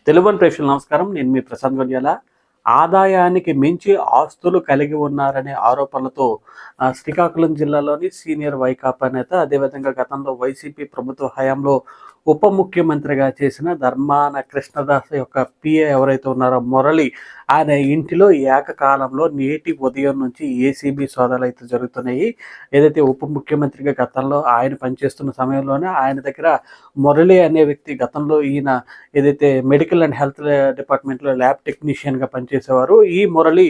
తెలుగు ప్రేక్షకులకు నమస్కారం. నేను మీ ప్రసాద్ గొడియాల. ఆదాయానికి మించి ఆస్తులు కలిగి ఉన్నారనే ఆరోపణలతో శ్రీకాకుళం జిల్లాలోని సీనియర్ వైకాపా నేత, అదేవిధంగా గతంలో వైసీపీ ప్రభుత్వ హయాంలో ఉప ముఖ్యమంత్రిగా చేసిన ధర్మాన కృష్ణదాస్ యొక్క పిఏ ఎవరైతే ఉన్నారో మురళి, ఆయన ఇంటిలో ఏకకాలంలో నేటి ఉదయం నుంచి ఏసీబీ సోదాలు అయితే జరుగుతున్నాయి. ఏదైతే ఉప ముఖ్యమంత్రిగా గతంలో ఆయన పనిచేస్తున్న సమయంలోనే ఆయన దగ్గర మురళి అనే వ్యక్తి గతంలో ఈయన ఏదైతే మెడికల్ అండ్ హెల్త్ డిపార్ట్మెంట్లో ల్యాబ్ టెక్నీషియన్గా పనిచేసేవారు. ఈ మురళి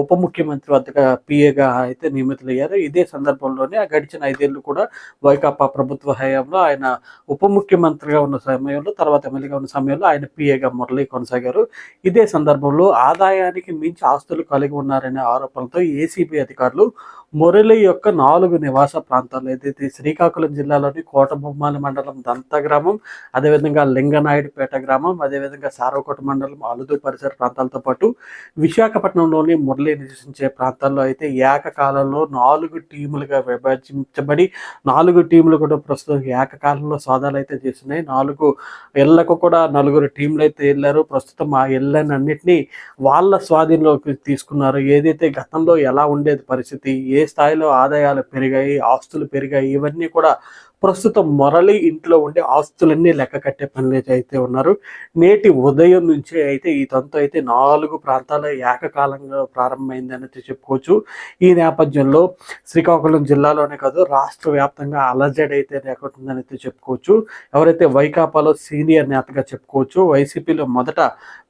ఉప ముఖ్యమంత్రి వద్దగా పిఏగా అయితే నియమితులయ్యారు. ఇదే సందర్భంలోనే గడిచిన 5 ఏళ్ళు కూడా వైకాపా ప్రభుత్వ హయాంలో ఆయన ఉప ముఖ్యమంత్రిగా ఉన్న సమయంలో, తర్వాత ఎమ్మెల్యేగా ఉన్న సమయంలో ఆయన పిఏగా మురళి కొనసాగారు. ఇదే సందర్భంలో ఆదాయానికి మించి ఆస్తులు కలిగి ఉన్నారనే ఆరోపణలతో ఏసీబీ అధికారులు మురళి యొక్క 4 నివాస ప్రాంతాలు, ఏదైతే శ్రీకాకుళం జిల్లాలోని కోటబొమ్మాలి మండలం దంత గ్రామం, అదేవిధంగా లింగనాయుడుపేట గ్రామం, అదేవిధంగా సారవకోట మండలం అలుదు పరిసర ప్రాంతాలతో పాటు విశాఖపట్నంలోని మురళి నివసించే ప్రాంతాల్లో అయితే ఏకకాలంలో 4 టీములుగా విభజించబడి 4 టీములు కూడా ప్రస్తుతం ఏకకాలంలో సోదాలు అయితే చేస్తున్నాయి. 4 ఇళ్లకు కూడా 4 టీంలు అయితే వెళ్ళారు. ప్రస్తుతం ఆ ఇళ్లన్నింటినీ వాళ్ళ స్వాధీనంలోకి తీసుకున్నారు. ఏదైతే గతంలో ఎలా ఉండేది పరిస్థితి, ఏ స్థాయిలో ఆదాయాలు పెరిగాయి, ఆస్తులు పెరిగాయి, ఇవన్నీ కూడా ప్రస్తుతం మురళి ఇంట్లో ఉండే ఆస్తులన్నీ లెక్క కట్టే పనులు అయితే ఉన్నారు. నేటి ఉదయం నుంచి అయితే ఈ తంతు అయితే 4 ప్రాంతాల ఏకకాలంగా ప్రారంభమైందని చెప్పుకోవచ్చు. ఈ నేపథ్యంలో శ్రీకాకుళం జిల్లాలోనే కాదు, రాష్ట్ర వ్యాప్తంగా అలజడి అయితే లేకుంటుందని అయితే చెప్పుకోవచ్చు. ఎవరైతే వైకాపాలో సీనియర్ నేతగా చెప్పుకోవచ్చు, వైసీపీలో మొదట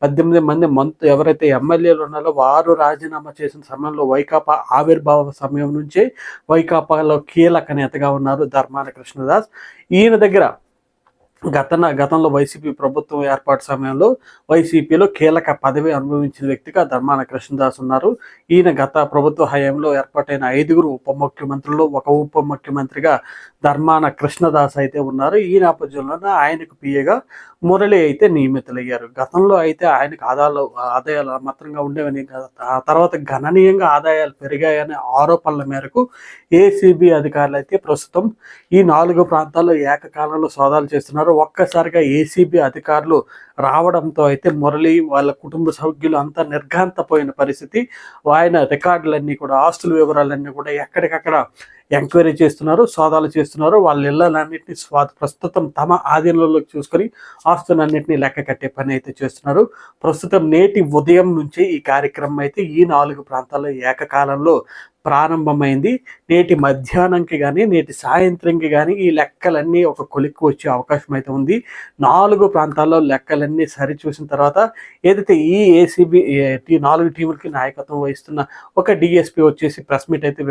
18 మంది ఎవరైతే ఎమ్మెల్యేలు ఉన్నారో వారు రాజీనామా చేసిన సమయంలో వైకాపా ఆవిర్భావ సమయం నుంచే వైకాపాలో కీలక నేతగా ఉన్నారు ధర్మాన కృష్ణదాస్. ఈయన దగ్గర గతంలో వైసీపీ ప్రభుత్వం ఏర్పాటు సమయంలో వైసీపీలో కీలక పదవి అనుభవించిన వ్యక్తిగా ధర్మాన కృష్ణదాస్ ఉన్నారు. ఈయన గత ప్రభుత్వ హయాంలో ఏర్పాటైన 5 ఉప ముఖ్యమంత్రుల్లో ఒక ఉప ముఖ్యమంత్రిగా ధర్మాన కృష్ణదాస్ అయితే ఉన్నారు. ఈ నేపథ్యంలోనే ఆయనకు పిఏగా మురళి అయితే నియమితులయ్యారు. గతంలో అయితే ఆయనకు ఆదాయాలు మాత్రంగా ఉండేవని, ఆ తర్వాత గణనీయంగా ఆదాయాలు పెరిగాయనే ఆరోపణల మేరకు ఏసీబీ అధికారులు అయితే ప్రస్తుతం ఈ 4 ప్రాంతాల్లో ఏకకాలంలో సోదాలు చేస్తున్నారు. ఒక్కసారిగా ఏసీబీ అధికారులు రావడంతో అయితే మురళి వాళ్ళ కుటుంబ సభ్యులు అంతా నిర్ఘాంతపోయిన పరిస్థితి. ఆయన రికార్డులన్నీ కూడా, ఆస్తుల వివరాలన్నీ కూడా ఎక్కడికక్కడ ఎంక్వైరీ చేస్తున్నారు, సోదాలు చేస్తున్నారు. వాళ్ళ ఇళ్లన్నింటినీ ప్రస్తుతం తమ ఆధీనంలోకి చూసుకొని ఆస్తులన్నింటినీ లెక్క కట్టే పని అయితే చేస్తున్నారు. ప్రస్తుతం నేటి ఉదయం నుంచి ఈ కార్యక్రమం అయితే ఈ 4 ప్రాంతాల్లో ఏకకాలంలో ప్రారంభమైంది. నేటి మధ్యాహ్నంకి కానీ నేటి సాయంత్రంకి కానీ ఈ లెక్కలన్నీ ఒక కొలిక్కి వచ్చే అవకాశం అయితే ఉంది. 4 ప్రాంతాల్లో లెక్కలన్నీ సరిచూసిన తర్వాత ఏదైతే ఈ ఏసీబీ 4 టీములకి నాయకత్వం వహిస్తున్న ఒక డిఎస్పీ వచ్చేసి ప్రెస్ మీట్ అయితే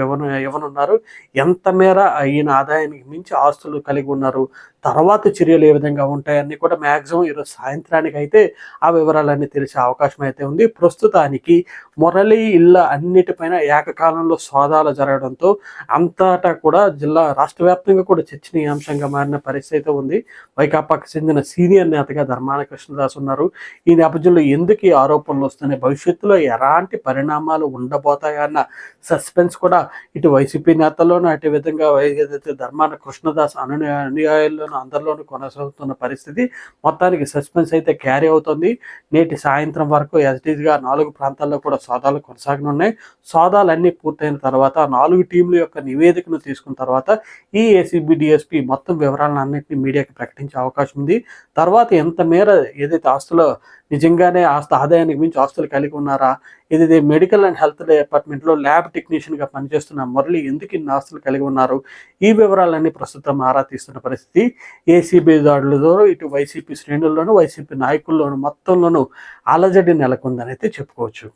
ఇవ్వనున్నారు. ఎంత మేర ఈయన ఆదాయానికి మించి ఆస్తులు కలిగి ఉన్నారు, తర్వాత చర్యలు ఏ విధంగా ఉంటాయని కూడా మ్యాక్సిమం ఈరోజు సాయంత్రానికి అయితే ఆ వివరాలన్నీ తెలిసే అవకాశం అయితే ఉంది. ప్రస్తుతానికి మురళి ఇళ్ళ అన్నిటిపైన ఏకకాలంలో సోదాలు జరగడంతో అంతటా కూడా రాష్ట్ర వ్యాప్తంగా కూడా చర్చనీయాంశంగా మారిన పరిస్థితి అయితే ఉంది. వైకాపాకు చెందిన సీనియర్ నేతగా ధర్మాన కృష్ణదాస్ ఉన్నారు. ఈ నేపథ్యంలో ఎందుకు ఈ ఆరోపణలు వస్తున్నాయి, భవిష్యత్తులో ఎలాంటి పరిణామాలు ఉండబోతాయన్న సస్పెన్స్ కూడా ఇటు వైసీపీ నేతల్లోనూ, అటు విధంగా ఏదైతే ధర్మాన కృష్ణదాస్ అనుయాయుల్లో అందరిలోనూ కొనసాగుతున్న పరిస్థితి. మొత్తానికి సస్పెన్స్ అయితే క్యారీ అవుతుంది. నేటి సాయంత్రం వరకు యాజిటీజ్గా 4 ప్రాంతాల్లో కూడా సోదాలు కొనసాగనున్నాయి. సోదాలన్నీ పూర్తయిన తర్వాత 4 టీంల యొక్క నివేదికను తీసుకున్న తర్వాత ఈ ఏసీబీ డిఎస్పీ మొత్తం వివరాలను అన్నింటినీ మీడియాకి ప్రకటించే అవకాశం ఉంది. తర్వాత ఎంత మేర ఏదైతే ఆస్తులు నిజంగానే ఆదాయానికి మించి ఆస్తులు కలిగి ఉన్నారా, ఏదైతే మెడికల్ అండ్ హెల్త్ డిపార్ట్మెంట్లో ల్యాబ్ టెక్నీషియన్గా పనిచేస్తున్న మురళి ఎందుకు ఇన్ని ఆస్తులు కలిగి ఉన్నారు, ఈ వివరాలన్నీ ప్రస్తుతం ఆరా తీస్తున్న పరిస్థితి. ఏసీబీ దాడులతో ఇటు వైసీపీ శ్రేణుల్లోనూ వైసీపీ నాయకుల్లోనూ మొత్తంలోనూ అలజడి నెలకొందని అయితే చెప్పుకోవచ్చు.